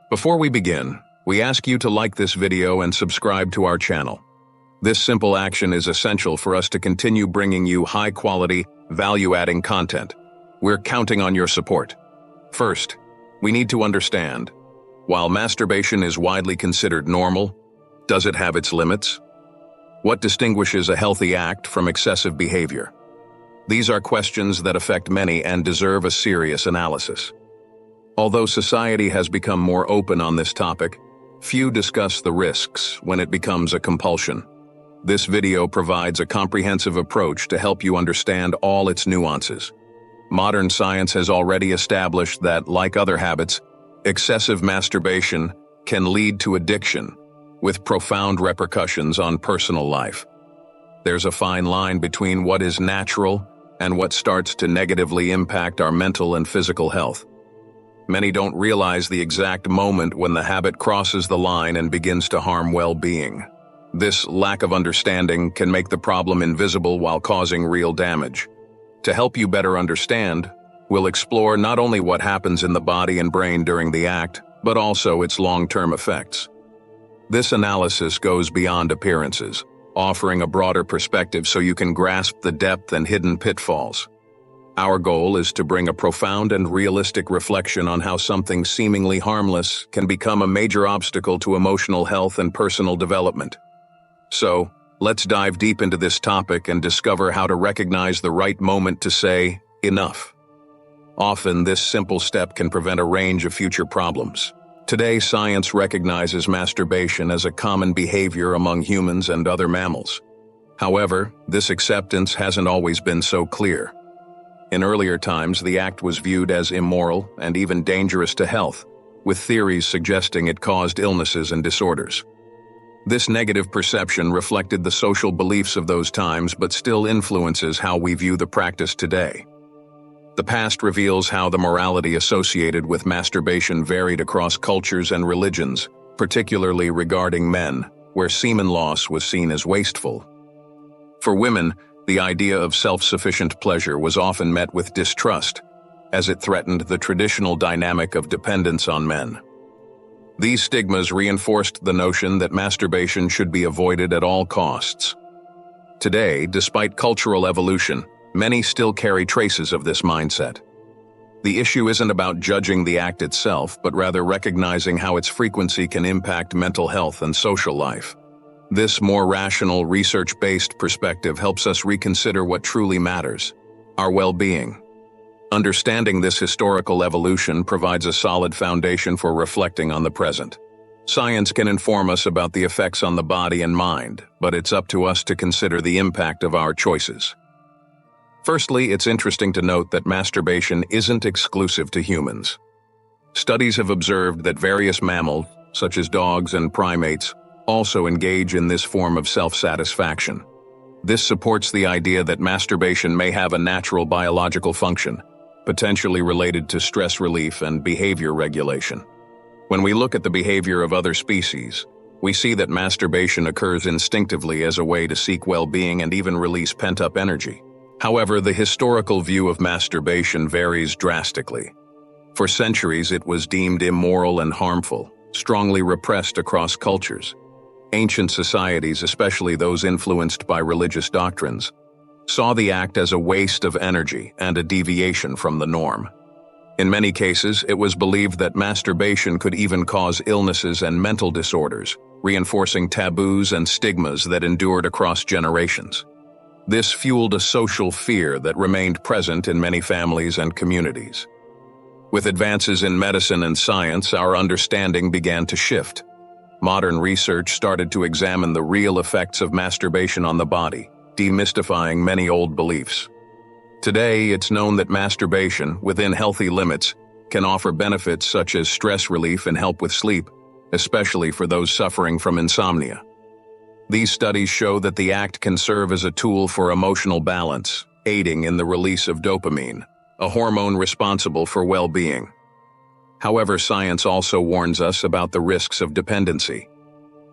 Before we begin, we ask you to like this video and subscribe to our channel. This simple action is essential for us to continue bringing you high-quality, value-adding content. We're counting on your support. First, we need to understand, while masturbation is widely considered normal, does it have its limits? What distinguishes a healthy act from excessive behavior? These are questions that affect many and deserve a serious analysis. Although society has become more open on this topic, few discuss the risks when it becomes a compulsion. This video provides a comprehensive approach to help you understand all its nuances. Modern science has already established that, like other habits, excessive masturbation can lead to addiction, with profound repercussions on personal life. There's a fine line between what is natural and what starts to negatively impact our mental and physical health. Many don't realize the exact moment when the habit crosses the line and begins to harm well-being. This lack of understanding can make the problem invisible while causing real damage. To help you better understand, we'll explore not only what happens in the body and brain during the act, but also its long-term effects. This analysis goes beyond appearances, offering a broader perspective so you can grasp the depth and hidden pitfalls. Our goal is to bring a profound and realistic reflection on how something seemingly harmless can become a major obstacle to emotional health and personal development. So, let's dive deep into this topic and discover how to recognize the right moment to say, enough. Often, this simple step can prevent a range of future problems. Today, science recognizes masturbation as a common behavior among humans and other mammals. However, this acceptance hasn't always been so clear. In earlier times, the act was viewed as immoral and even dangerous to health, with theories suggesting it caused illnesses and disorders. This negative perception reflected the social beliefs of those times but still influences how we view the practice today. The past reveals how the morality associated with masturbation varied across cultures and religions, particularly regarding men, where semen loss was seen as wasteful. For women, the idea of self-sufficient pleasure was often met with distrust, as it threatened the traditional dynamic of dependence on men. These stigmas reinforced the notion that masturbation should be avoided at all costs. Today, despite cultural evolution, many still carry traces of this mindset. The issue isn't about judging the act itself, but rather recognizing how its frequency can impact mental health and social life. This more rational, research-based perspective helps us reconsider what truly matters: our well-being. Understanding this historical evolution provides a solid foundation for reflecting on the present. Science can inform us about the effects on the body and mind, but it's up to us to consider the impact of our choices. Firstly, it's interesting to note that masturbation isn't exclusive to humans. Studies have observed that various mammals, such as dogs and primates, also engage in this form of self-satisfaction. This supports the idea that masturbation may have a natural biological function, potentially related to stress relief and behavior regulation. When we look at the behavior of other species, we see that masturbation occurs instinctively as a way to seek well-being and even release pent-up energy. However, the historical view of masturbation varies drastically. For centuries, it was deemed immoral and harmful, strongly repressed across cultures. Ancient societies, especially those influenced by religious doctrines, saw the act as a waste of energy and a deviation from the norm. In many cases, it was believed that masturbation could even cause illnesses and mental disorders, reinforcing taboos and stigmas that endured across generations. This fueled a social fear that remained present in many families and communities. With advances in medicine and science, our understanding began to shift. Modern research started to examine the real effects of masturbation on the body, demystifying many old beliefs. Today, it's known that masturbation, within healthy limits, can offer benefits such as stress relief and help with sleep, especially for those suffering from insomnia. These studies show that the act can serve as a tool for emotional balance, aiding in the release of dopamine, a hormone responsible for well-being. However, science also warns us about the risks of dependency.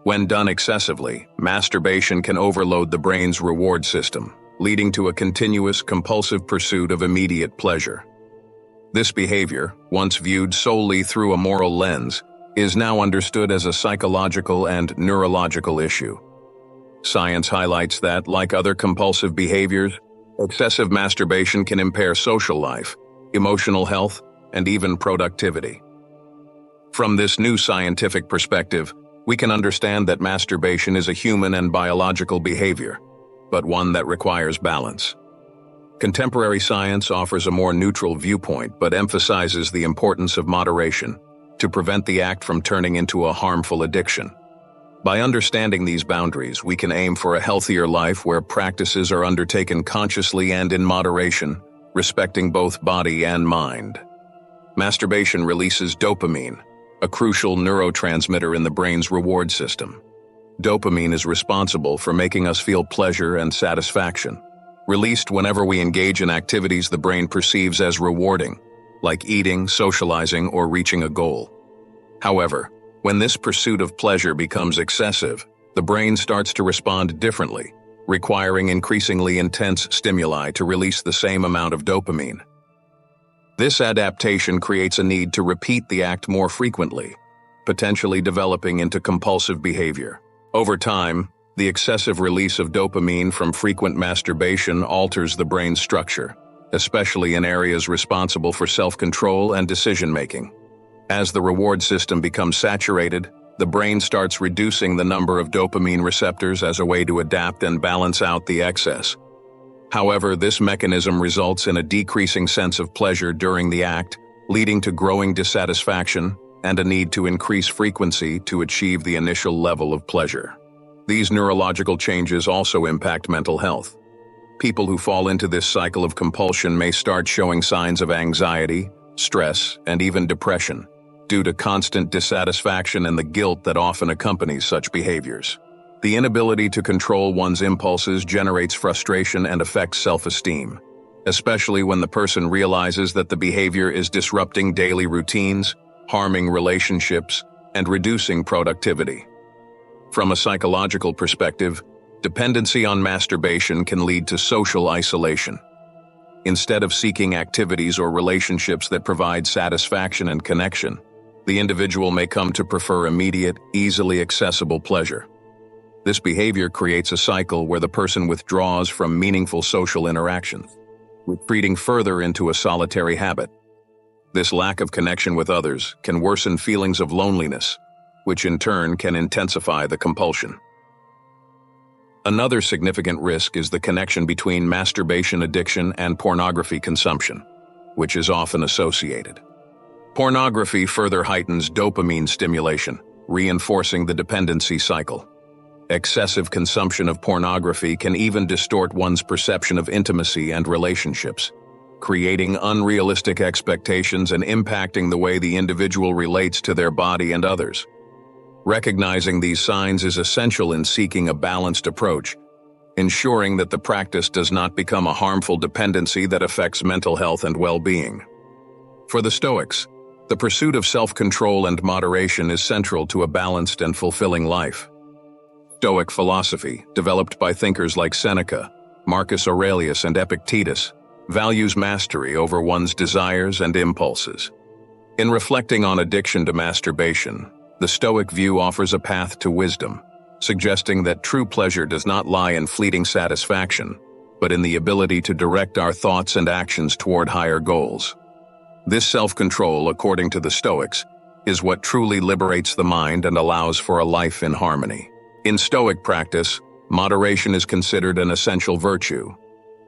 When done excessively, masturbation can overload the brain's reward system, leading to a continuous compulsive pursuit of immediate pleasure. This behavior, once viewed solely through a moral lens, is now understood as a psychological and neurological issue. Science highlights that, like other compulsive behaviors, excessive masturbation can impair social life, emotional health, and even productivity. From this new scientific perspective, we can understand that masturbation is a human and biological behavior, but one that requires balance. Contemporary science offers a more neutral viewpoint but emphasizes the importance of moderation to prevent the act from turning into a harmful addiction. By understanding these boundaries, we can aim for a healthier life where practices are undertaken consciously and in moderation, respecting both body and mind. Masturbation releases dopamine, a crucial neurotransmitter in the brain's reward system. Dopamine is responsible for making us feel pleasure and satisfaction, released whenever we engage in activities the brain perceives as rewarding, like eating, socializing, or reaching a goal. However, when this pursuit of pleasure becomes excessive, the brain starts to respond differently, requiring increasingly intense stimuli to release the same amount of dopamine. This adaptation creates a need to repeat the act more frequently, potentially developing into compulsive behavior. Over time, the excessive release of dopamine from frequent masturbation alters the brain's structure, especially in areas responsible for self-control and decision-making. As the reward system becomes saturated, the brain starts reducing the number of dopamine receptors as a way to adapt and balance out the excess. However, this mechanism results in a decreasing sense of pleasure during the act, leading to growing dissatisfaction and a need to increase frequency to achieve the initial level of pleasure. These neurological changes also impact mental health. People who fall into this cycle of compulsion may start showing signs of anxiety, stress, and even depression, due to constant dissatisfaction and the guilt that often accompanies such behaviors. The inability to control one's impulses generates frustration and affects self-esteem, especially when the person realizes that the behavior is disrupting daily routines, harming relationships, and reducing productivity. From a psychological perspective, dependency on masturbation can lead to social isolation. Instead of seeking activities or relationships that provide satisfaction and connection, the individual may come to prefer immediate, easily accessible pleasure. This behavior creates a cycle where the person withdraws from meaningful social interactions, retreating further into a solitary habit. This lack of connection with others can worsen feelings of loneliness, which in turn can intensify the compulsion. Another significant risk is the connection between masturbation addiction and pornography consumption, which is often associated. Pornography further heightens dopamine stimulation, reinforcing the dependency cycle. Excessive consumption of pornography can even distort one's perception of intimacy and relationships, creating unrealistic expectations and impacting the way the individual relates to their body and others. Recognizing these signs is essential in seeking a balanced approach, ensuring that the practice does not become a harmful dependency that affects mental health and well-being. For the Stoics, the pursuit of self-control and moderation is central to a balanced and fulfilling life. Stoic philosophy, developed by thinkers like Seneca, Marcus Aurelius, and Epictetus, values mastery over one's desires and impulses. In reflecting on addiction to masturbation, the Stoic view offers a path to wisdom, suggesting that true pleasure does not lie in fleeting satisfaction, but in the ability to direct our thoughts and actions toward higher goals. This self-control, according to the Stoics, is what truly liberates the mind and allows for a life in harmony. In Stoic practice, moderation is considered an essential virtue.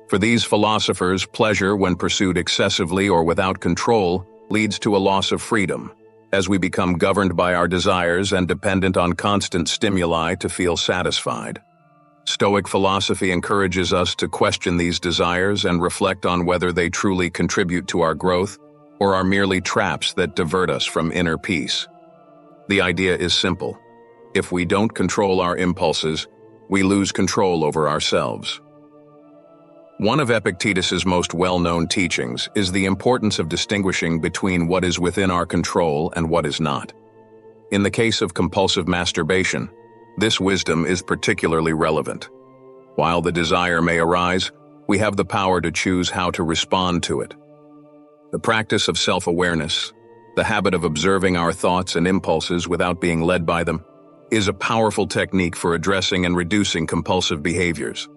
For these philosophers, pleasure, when pursued excessively or without control, leads to a loss of freedom, as we become governed by our desires and dependent on constant stimuli to feel satisfied. Stoic philosophy encourages us to question these desires and reflect on whether they truly contribute to our growth or are merely traps that divert us from inner peace. The idea is simple. If we don't control our impulses, we lose control over ourselves. One of Epictetus's most well-known teachings is the importance of distinguishing between what is within our control and what is not. In the case of compulsive masturbation, this wisdom is particularly relevant. While the desire may arise, we have the power to choose how to respond to it. The practice of self-awareness, The habit of observing our thoughts and impulses without being led by them is a powerful technique for addressing and reducing compulsive behaviors.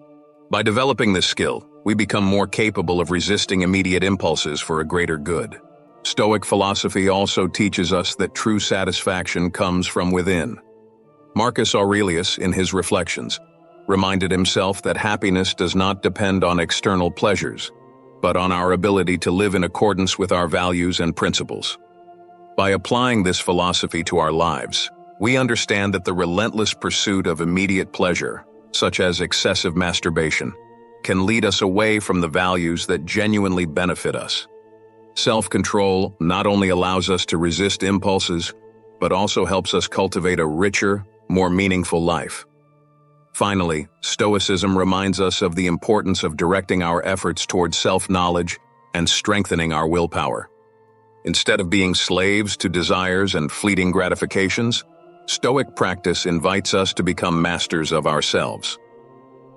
By developing this skill, we become more capable of resisting immediate impulses for a greater good. Stoic philosophy also teaches us that true satisfaction comes from within. Marcus Aurelius, in his Reflections, reminded himself that happiness does not depend on external pleasures, but on our ability to live in accordance with our values and principles. By applying this philosophy to our lives, we understand that the relentless pursuit of immediate pleasure, such as excessive masturbation, can lead us away from the values that genuinely benefit us. Self-control not only allows us to resist impulses, but also helps us cultivate a richer, more meaningful life. Finally, Stoicism reminds us of the importance of directing our efforts towards self-knowledge and strengthening our willpower. Instead of being slaves to desires and fleeting gratifications, Stoic practice invites us to become masters of ourselves.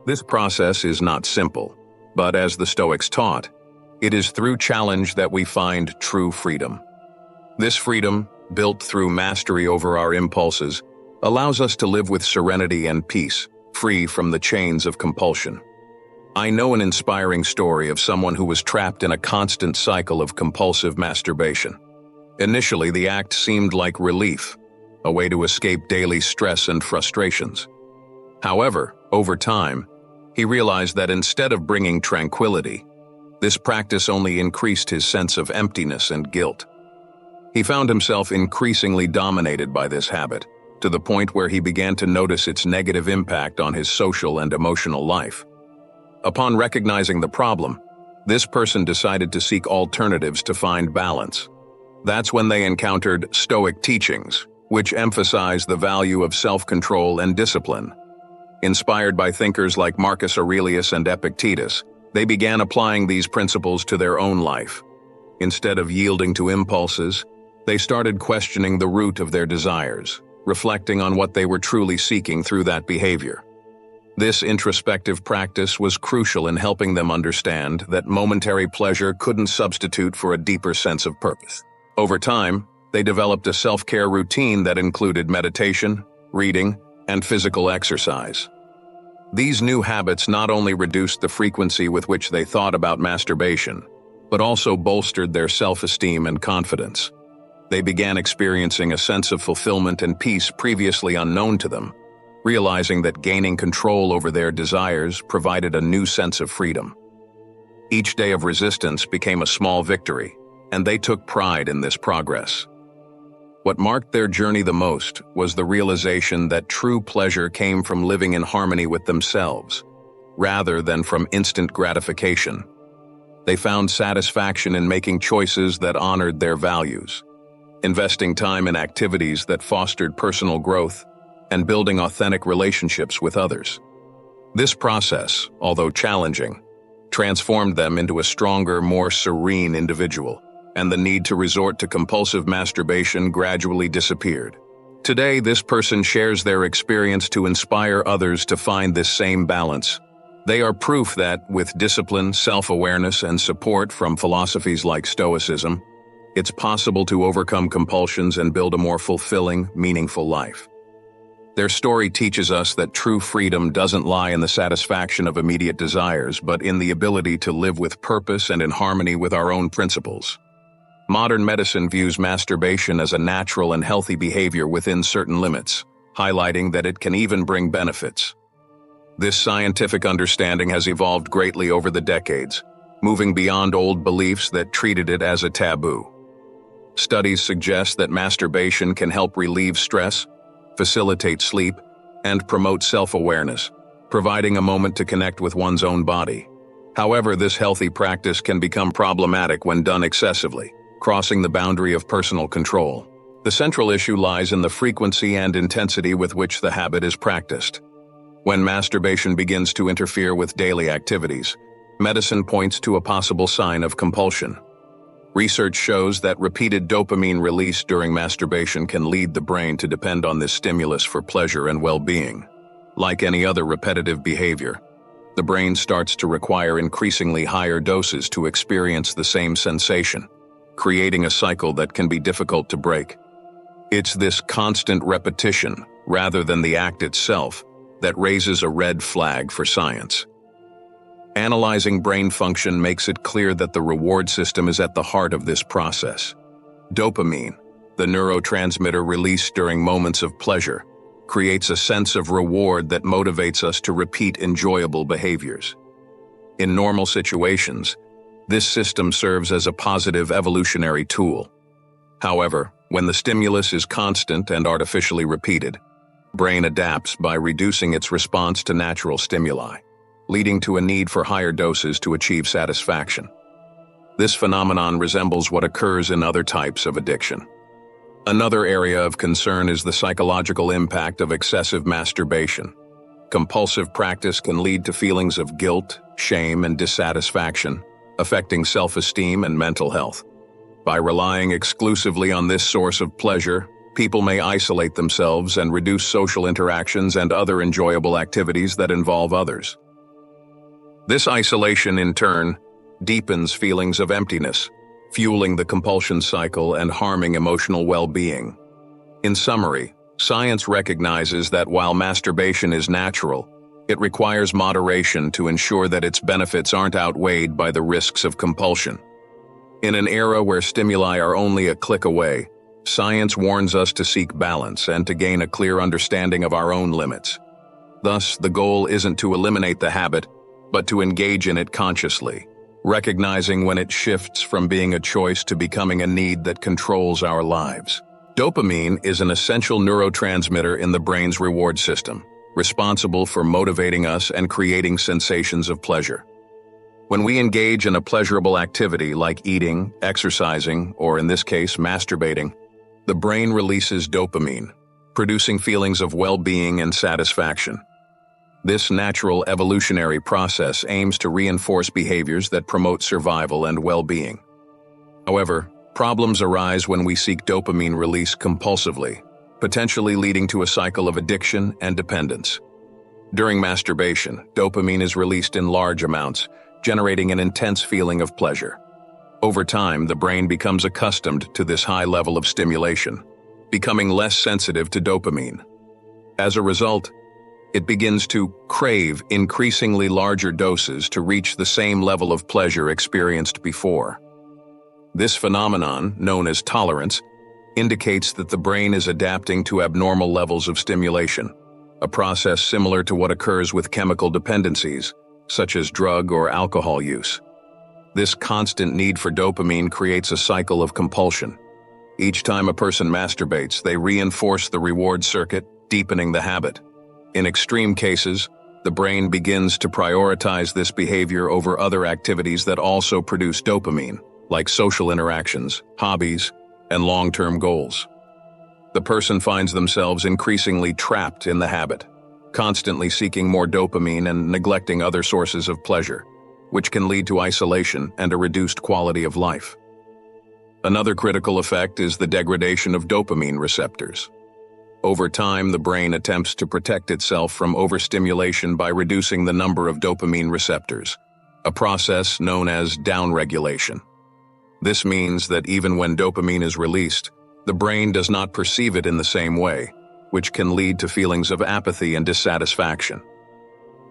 This process is not simple, but as the Stoics taught, it is through challenge that we find true freedom. This freedom, built through mastery over our impulses, allows us to live with serenity and peace, free from the chains of compulsion. I know an inspiring story of someone who was trapped in a constant cycle of compulsive masturbation. Initially, the act seemed like relief, a way to escape daily stress and frustrations. However, over time, he realized that instead of bringing tranquility, this practice only increased his sense of emptiness and guilt. He found himself increasingly dominated by this habit, to the point where he began to notice its negative impact on his social and emotional life. Upon recognizing the problem, this person decided to seek alternatives to find balance. That's when they encountered Stoic teachings, which emphasize the value of self-control and discipline. Inspired by thinkers like Marcus Aurelius and Epictetus, they began applying these principles to their own life. Instead of yielding to impulses, they started questioning the root of their desires, reflecting on what they were truly seeking through that behavior. This introspective practice was crucial in helping them understand that momentary pleasure couldn't substitute for a deeper sense of purpose. Over time, they developed a self-care routine that included meditation, reading, and physical exercise. These new habits not only reduced the frequency with which they thought about masturbation, but also bolstered their self-esteem and confidence. They began experiencing a sense of fulfillment and peace previously unknown to them, realizing that gaining control over their desires provided a new sense of freedom. Each day of resistance became a small victory, and they took pride in this progress. What marked their journey the most was the realization that true pleasure came from living in harmony with themselves, rather than from instant gratification. They found satisfaction in making choices that honored their values, investing time in activities that fostered personal growth, and building authentic relationships with others. This process, although challenging, transformed them into a stronger, more serene individual, and the need to resort to compulsive masturbation gradually disappeared. Today, this person shares their experience to inspire others to find this same balance. They are proof that, with discipline, self-awareness, and support from philosophies like Stoicism, it's possible to overcome compulsions and build a more fulfilling, meaningful life. Their story teaches us that true freedom doesn't lie in the satisfaction of immediate desires, but in the ability to live with purpose and in harmony with our own principles. Modern medicine views masturbation as a natural and healthy behavior within certain limits, highlighting that it can even bring benefits. This scientific understanding has evolved greatly over the decades, moving beyond old beliefs that treated it as a taboo. Studies suggest that masturbation can help relieve stress, facilitate sleep, and promote self-awareness, providing a moment to connect with one's own body. However, this healthy practice can become problematic when done excessively, crossing the boundary of personal control. The central issue lies in the frequency and intensity with which the habit is practiced. When masturbation begins to interfere with daily activities, medicine points to a possible sign of compulsion. Research shows that repeated dopamine release during masturbation can lead the brain to depend on this stimulus for pleasure and well-being. Like any other repetitive behavior, the brain starts to require increasingly higher doses to experience the same sensation. creating a cycle that can be difficult to break. It's this constant repetition, rather than the act itself, that raises a red flag for science. Analyzing brain function makes it clear that the reward system is at the heart of this process. Dopamine, the neurotransmitter released during moments of pleasure, creates a sense of reward that motivates us to repeat enjoyable behaviors. In normal situations, this system serves as a positive evolutionary tool. However, when the stimulus is constant and artificially repeated, brain adapts by reducing its response to natural stimuli, leading to a need for higher doses to achieve satisfaction. This phenomenon resembles what occurs in other types of addiction. Another area of concern is the psychological impact of excessive masturbation. Compulsive practice can lead to feelings of guilt, shame, and dissatisfaction, affecting self-esteem and mental health. By relying exclusively on this source of pleasure, people may isolate themselves and reduce social interactions and other enjoyable activities that involve others. This isolation, in turn, deepens feelings of emptiness, fueling the compulsion cycle and harming emotional well-being. In summary, science recognizes that while masturbation is natural, it requires moderation to ensure that its benefits aren't outweighed by the risks of compulsion. In an era where stimuli are only a click away, science warns us to seek balance and to gain a clear understanding of our own limits. Thus, the goal isn't to eliminate the habit, but to engage in it consciously, recognizing when it shifts from being a choice to becoming a need that controls our lives. Dopamine is an essential neurotransmitter in the brain's reward system, responsible for motivating us and creating sensations of pleasure. When we engage in a pleasurable activity like eating, exercising, or in this case, masturbating, the brain releases dopamine, producing feelings of well-being and satisfaction. This natural evolutionary process aims to reinforce behaviors that promote survival and well-being. However, problems arise when we seek dopamine release compulsively, potentially leading to a cycle of addiction and dependence. During masturbation, dopamine is released in large amounts, generating an intense feeling of pleasure. Over time, the brain becomes accustomed to this high level of stimulation, becoming less sensitive to dopamine. As a result, it begins to crave increasingly larger doses to reach the same level of pleasure experienced before. This phenomenon, known as tolerance, indicates that the brain is adapting to abnormal levels of stimulation, a process similar to what occurs with chemical dependencies, such as drug or alcohol use. This constant need for dopamine creates a cycle of compulsion. Each time a person masturbates, they reinforce the reward circuit, deepening the habit. In extreme cases, the brain begins to prioritize this behavior over other activities that also produce dopamine, like social interactions, hobbies, and long-term goals. The person finds themselves increasingly trapped in the habit, constantly seeking more dopamine and neglecting other sources of pleasure, which can lead to isolation and a reduced quality of life. Another critical effect is the degradation of dopamine receptors. Over time, the brain attempts to protect itself from overstimulation by reducing the number of dopamine receptors, a process known as downregulation. This means that even when dopamine is released, the brain does not perceive it in the same way, which can lead to feelings of apathy and dissatisfaction.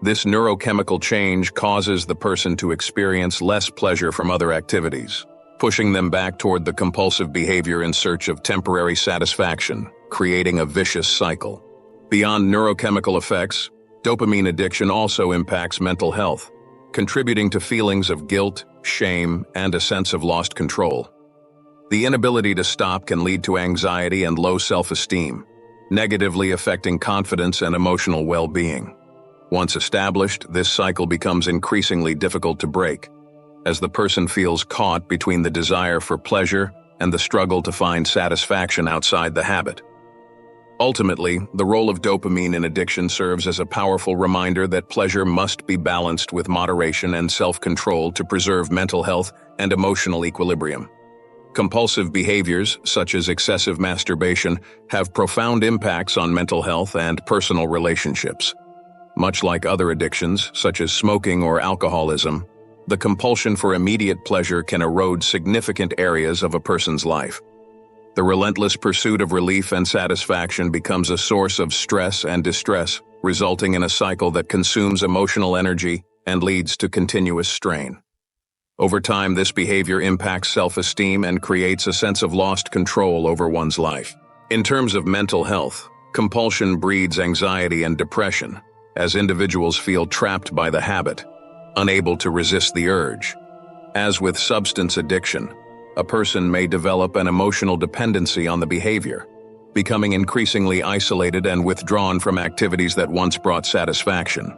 This neurochemical change causes the person to experience less pleasure from other activities, pushing them back toward the compulsive behavior in search of temporary satisfaction, creating a vicious cycle. Beyond neurochemical effects, dopamine addiction also impacts mental health, contributing to feelings of guilt, shame, and a sense of lost control. The inability to stop can lead to anxiety and low self-esteem, negatively affecting confidence and emotional well-being. Once established, this cycle becomes increasingly difficult to break, as the person feels caught between the desire for pleasure and the struggle to find satisfaction outside the habit. Ultimately, the role of dopamine in addiction serves as a powerful reminder that pleasure must be balanced with moderation and self-control to preserve mental health and emotional equilibrium. Compulsive behaviors, such as excessive masturbation, have profound impacts on mental health and personal relationships. Much like other addictions, such as smoking or alcoholism, The compulsion for immediate pleasure can erode significant areas of a person's life. The relentless pursuit of relief and satisfaction becomes a source of stress and distress, resulting in a cycle that consumes emotional energy and leads to continuous strain. Over time, this behavior impacts self-esteem and creates a sense of lost control over one's life. In terms of mental health, compulsion breeds anxiety and depression, as individuals feel trapped by the habit, unable to resist the urge. As with substance addiction, a person may develop an emotional dependency on the behavior, becoming increasingly isolated and withdrawn from activities that once brought satisfaction.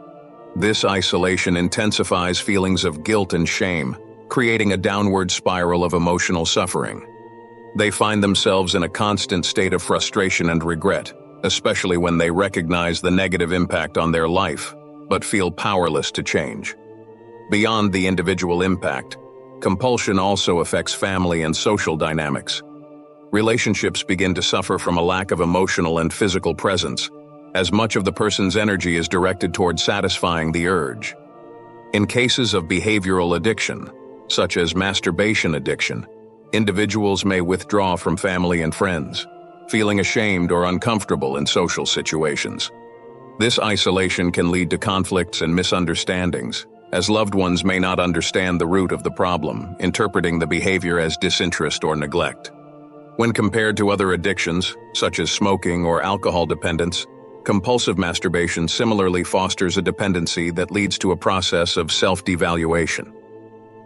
This isolation intensifies feelings of guilt and shame, creating a downward spiral of emotional suffering. They find themselves in a constant state of frustration and regret, especially when they recognize the negative impact on their life, but feel powerless to change. Beyond the individual impact, compulsion also affects family and social dynamics. Relationships begin to suffer from a lack of emotional and physical presence, as much of the person's energy is directed toward satisfying the urge. In cases of behavioral addiction, such as masturbation addiction, individuals may withdraw from family and friends, feeling ashamed or uncomfortable in social situations. This isolation can lead to conflicts and misunderstandings, as loved ones may not understand the root of the problem, interpreting the behavior as disinterest or neglect. When compared to other addictions, such as smoking or alcohol dependence, compulsive masturbation similarly fosters a dependency that leads to a process of self-devaluation.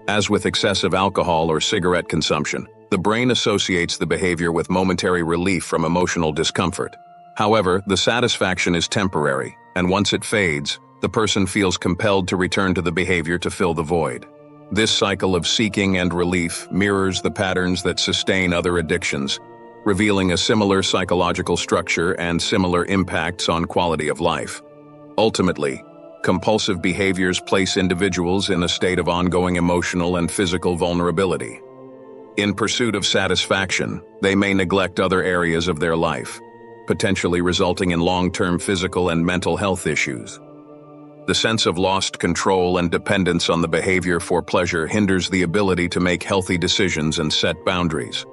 As with excessive alcohol or cigarette consumption, the brain associates the behavior with momentary relief from emotional discomfort. However, the satisfaction is temporary, and once it fades, the person feels compelled to return to the behavior to fill the void. This cycle of seeking and relief mirrors the patterns that sustain other addictions, revealing a similar psychological structure and similar impacts on quality of life. Ultimately, compulsive behaviors place individuals in a state of ongoing emotional and physical vulnerability. In pursuit of satisfaction, they may neglect other areas of their life, potentially resulting in long-term physical and mental health issues. The sense of lost control and dependence on the behavior for pleasure hinders the ability to make healthy decisions and set boundaries.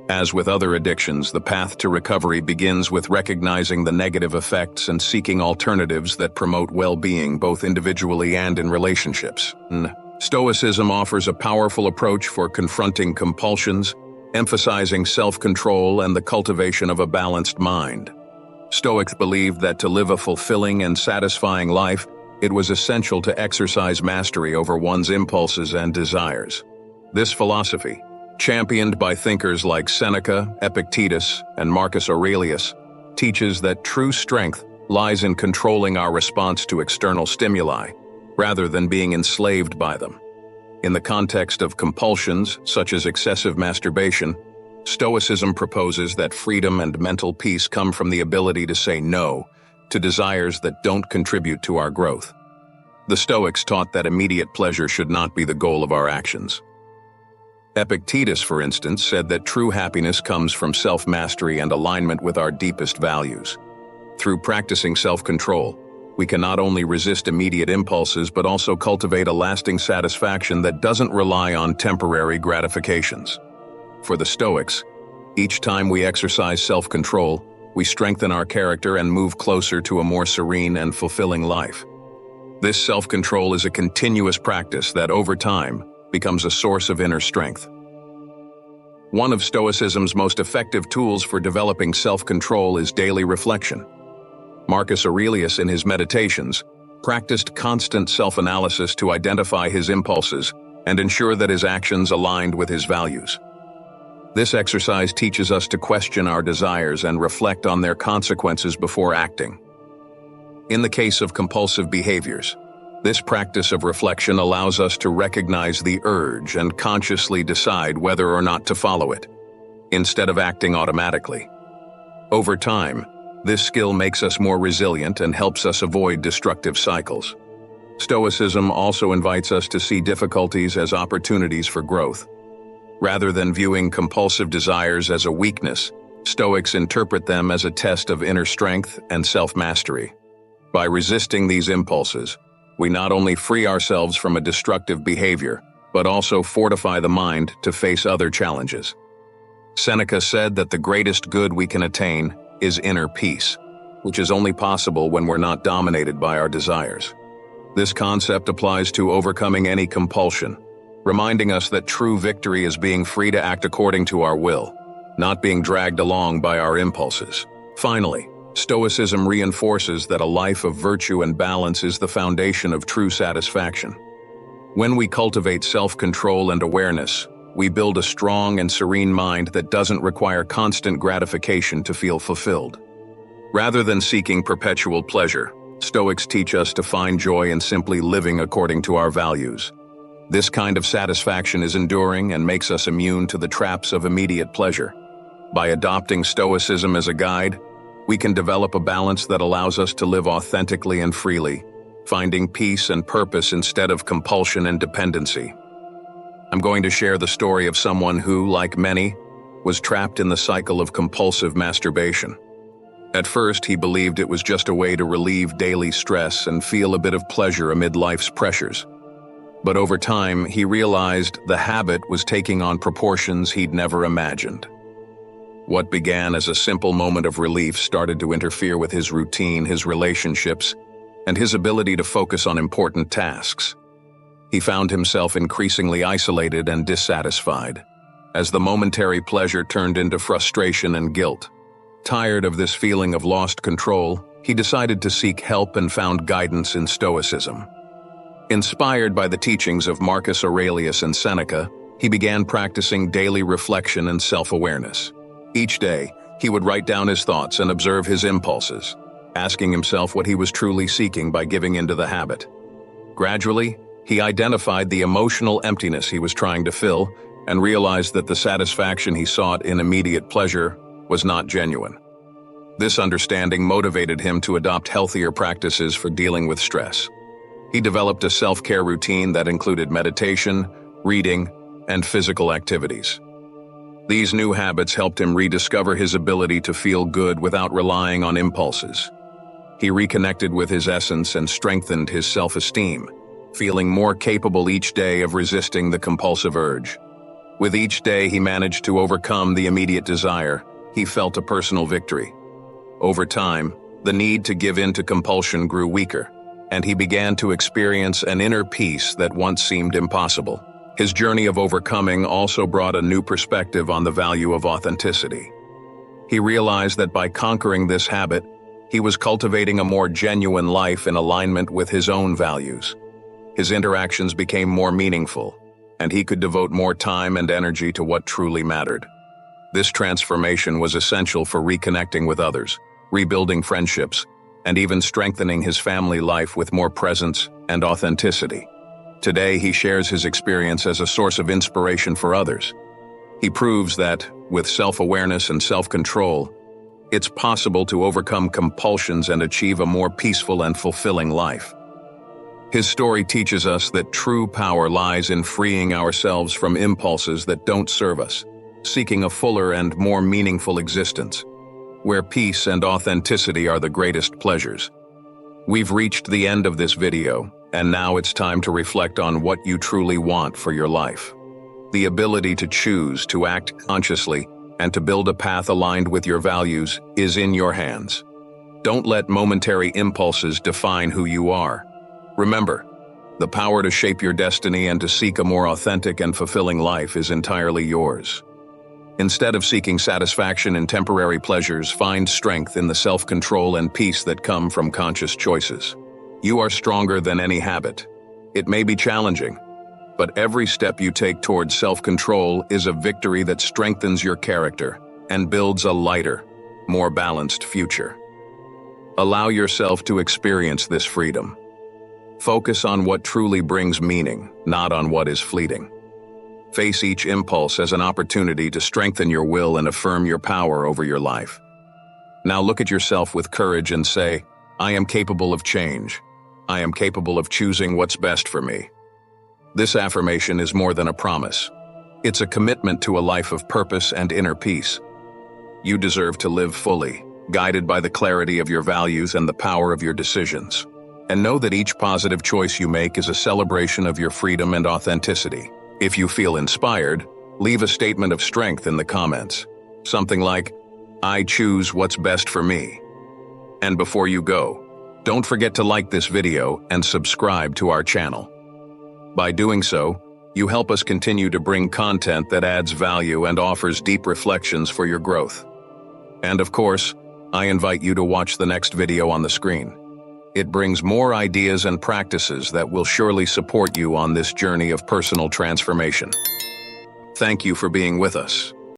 As with other addictions, the path to recovery begins with recognizing the negative effects and seeking alternatives that promote well-being both individually and in relationships. Stoicism offers a powerful approach for confronting compulsions, emphasizing self-control and the cultivation of a balanced mind. Stoics believed that to live a fulfilling and satisfying life, it was essential to exercise mastery over one's impulses and desires. This philosophy, championed by thinkers like Seneca, Epictetus, and Marcus Aurelius, teaches that true strength lies in controlling our response to external stimuli, rather than being enslaved by them. In the context of compulsions, such as excessive masturbation, Stoicism proposes that freedom and mental peace come from the ability to say no to desires that don't contribute to our growth. The Stoics taught that immediate pleasure should not be the goal of our actions. Epictetus, for instance, said that true happiness comes from self-mastery and alignment with our deepest values. Through practicing self-control, we can not only resist immediate impulses but also cultivate a lasting satisfaction that doesn't rely on temporary gratifications. For the Stoics, each time we exercise self-control, we strengthen our character and move closer to a more serene and fulfilling life. This self-control is a continuous practice that, over time, becomes a source of inner strength. One of Stoicism's most effective tools for developing self-control is daily reflection. Marcus Aurelius, in his Meditations, practiced constant self-analysis to identify his impulses and ensure that his actions aligned with his values. This exercise teaches us to question our desires and reflect on their consequences before acting. In the case of compulsive behaviors, this practice of reflection allows us to recognize the urge and consciously decide whether or not to follow it, instead of acting automatically. Over time, this skill makes us more resilient and helps us avoid destructive cycles. Stoicism also invites us to see difficulties as opportunities for growth. Rather than viewing compulsive desires as a weakness, Stoics interpret them as a test of inner strength and self-mastery. By resisting these impulses, we not only free ourselves from a destructive behavior, but also fortify the mind to face other challenges. Seneca said that the greatest good we can attain is inner peace, which is only possible when we're not dominated by our desires. This concept applies to overcoming any compulsion, reminding us that true victory is being free to act according to our will, not being dragged along by our impulses. Finally, Stoicism reinforces that a life of virtue and balance is the foundation of true satisfaction. When we cultivate self-control and awareness, we build a strong and serene mind that doesn't require constant gratification to feel fulfilled. Rather than seeking perpetual pleasure, Stoics teach us to find joy in simply living according to our values. This kind of satisfaction is enduring and makes us immune to the traps of immediate pleasure. By adopting Stoicism as a guide, we can develop a balance that allows us to live authentically and freely, finding peace and purpose instead of compulsion and dependency. I'm going to share the story of someone who, like many, was trapped in the cycle of compulsive masturbation. At first, he believed it was just a way to relieve daily stress and feel a bit of pleasure amid life's pressures. But over time, he realized the habit was taking on proportions he'd never imagined. What began as a simple moment of relief started to interfere with his routine, his relationships, and his ability to focus on important tasks. He found himself increasingly isolated and dissatisfied, as the momentary pleasure turned into frustration and guilt. Tired of this feeling of lost control, he decided to seek help and found guidance in Stoicism. Inspired by the teachings of Marcus Aurelius and Seneca, he began practicing daily reflection and self-awareness. Each day, he would write down his thoughts and observe his impulses, asking himself what he was truly seeking by giving into the habit. Gradually, he identified the emotional emptiness he was trying to fill and realized that the satisfaction he sought in immediate pleasure was not genuine. This understanding motivated him to adopt healthier practices for dealing with stress. He developed a self-care routine that included meditation, reading, and physical activities. These new habits helped him rediscover his ability to feel good without relying on impulses. He reconnected with his essence and strengthened his self-esteem, feeling more capable each day of resisting the compulsive urge. With each day he managed to overcome the immediate desire, he felt a personal victory. Over time, the need to give in to compulsion grew weaker, and he began to experience an inner peace that once seemed impossible. His journey of overcoming also brought a new perspective on the value of authenticity. He realized that by conquering this habit, he was cultivating a more genuine life in alignment with his own values. His interactions became more meaningful, and he could devote more time and energy to what truly mattered. This transformation was essential for reconnecting with others, rebuilding friendships, and even strengthening his family life with more presence and authenticity. Today, he shares his experience as a source of inspiration for others. He proves that, with self-awareness and self-control, it's possible to overcome compulsions and achieve a more peaceful and fulfilling life. His story teaches us that true power lies in freeing ourselves from impulses that don't serve us, seeking a fuller and more meaningful existence, where peace and authenticity are the greatest pleasures. We've reached the end of this video, and now it's time to reflect on what you truly want for your life. The ability to choose to act consciously and to build a path aligned with your values is in your hands. Don't let momentary impulses define who you are. Remember, the power to shape your destiny and to seek a more authentic and fulfilling life is entirely yours. Instead of seeking satisfaction in temporary pleasures, find strength in the self-control and peace that come from conscious choices. You are stronger than any habit. It may be challenging, but every step you take towards self-control is a victory that strengthens your character and builds a lighter, more balanced future. Allow yourself to experience this freedom. Focus on what truly brings meaning, not on what is fleeting. Face each impulse as an opportunity to strengthen your will and affirm your power over your life. Now look at yourself with courage and say, I am capable of change. I am capable of choosing what's best for me. This affirmation is more than a promise. It's a commitment to a life of purpose and inner peace. You deserve to live fully, guided by the clarity of your values and the power of your decisions. And know that each positive choice you make is a celebration of your freedom and authenticity. If you feel inspired, leave a statement of strength in the comments. Something like, "I choose what's best for me." And before you go, don't forget to like this video and subscribe to our channel. By doing so, you help us continue to bring content that adds value and offers deep reflections for your growth. And of course, I invite you to watch the next video on the screen. It brings more ideas and practices that will surely support you on this journey of personal transformation. Thank you for being with us.